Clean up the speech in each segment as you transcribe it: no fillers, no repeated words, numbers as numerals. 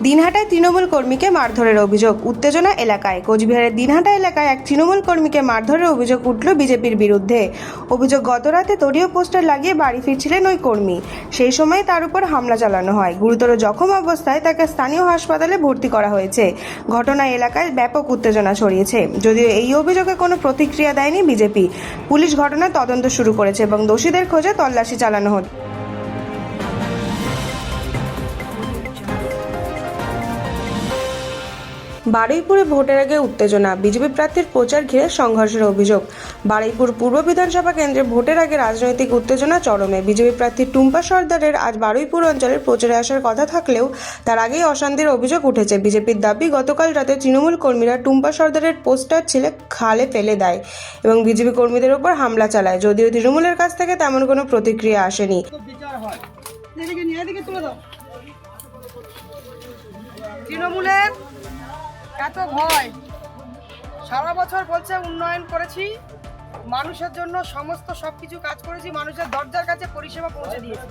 দিনহাটায় তৃণমূল কর্মীকে মারধরের অভিযোগ, উত্তেজনা এলাকায়। কোচবিহারের দিনহাটা এলাকায় এক তৃণমূল কর্মীকে মারধরের অভিযোগ উঠল বিজেপির বিরুদ্ধে। অভিযোগ, গতরাতে দলীয় পোস্টার লাগিয়ে বাড়ি ফিরছিলেন ওই কর্মী। সেই সময় তার উপর হামলা চালানো হয়। গুরুতর জখম অবস্থায় তাকে স্থানীয় হাসপাতালে ভর্তি করা হয়েছে। ঘটনায় এলাকায় ব্যাপক উত্তেজনা ছড়িয়েছে। যদিও এই অভিযোগে কোনো প্রতিক্রিয়া দেয়নি বিজেপি। পুলিশ ঘটনার তদন্ত শুরু করেছে এবং দোষীদের খোঁজে তল্লাশি চালানো হচ্ছে। বারুইপুরে ভোটের আগে উত্তেজনা, বিজেপি প্রার্থীর প্রচার ঘিরে সংঘর্ষের অভিযোগ। বারুইপুর পূর্ব বিধানসভা কেন্দ্রে ভোটের আগে রাজনৈতিক উত্তেজনা চরমে। বিজেপি প্রার্থী টুম্পা সর্দারের আজ বারুইপুর অঞ্চলের প্রচারে আসার কথা থাকলেও তার আগেই অশান্তির অভিযোগ উঠেছে। বিজেপির দাবি, গতকাল রাতে তৃণমূল কর্মীরা টুম্পা সর্দারের পোস্টার ছিলে খালে ফেলে দেয় এবং বিজেপি কর্মীদের উপর হামলা চালায়। যদিও তৃণমূলের কাছ থেকে তেমন কোনো প্রতিক্রিয়া আসেনি। তৃণমূলের এত ভয়, সারা বছর বলছে উন্নয়ন করেছি, মানুষের জন্য সমস্ত সবকিছু কাজ করেছি, মানুষের দরজার কাছে পরিষেবা পৌঁছে দিয়েছি,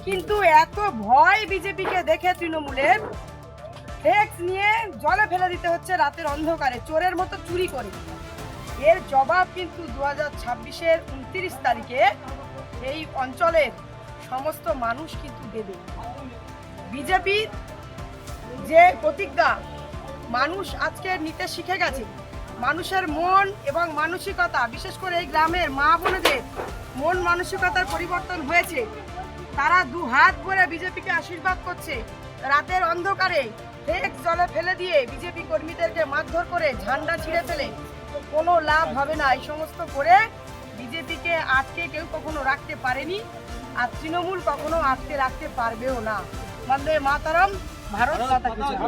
কিন্তু এত ভয় বিজেপিকে দেখে তৃণমূলের ফ্লেক্স নিয়ে জলে ফেলে দিতে হচ্ছে রাতের অন্ধকারে, চোরের মতো চুরি করে। এর জবাব কিন্তু 2026-এর 29 তারিখে এই অঞ্চলের সমস্ত মানুষ কিন্তু দেবে। বিজেপির যে প্রতিজ্ঞা মানুষ আজকে নিতে শিখে গেছে, মানুষের মন এবং মানসিকতা, বিশেষ করে এই গ্রামের মা বোনেদের মন মানসিকতার পরিবর্তন হয়েছে। তারা দু হাত ভরে বিজেপিকে আশীর্বাদ করছে। রাতের অন্ধকারে ফ্লেক্স জলে ফেলে দিয়ে বিজেপি কর্মীদেরকে মারধর করে ঝান্ডা ছিঁড়ে ফেলে কোনো লাভ হবে না। এই সমস্ত করে বিজেপিকে আটকে কেউ কখনো রাখতে পারেনি, আর তৃণমূল কখনো আটকে রাখতে পারবেও না। বন্দে মাতরম, ভারত মাতা কি জয়।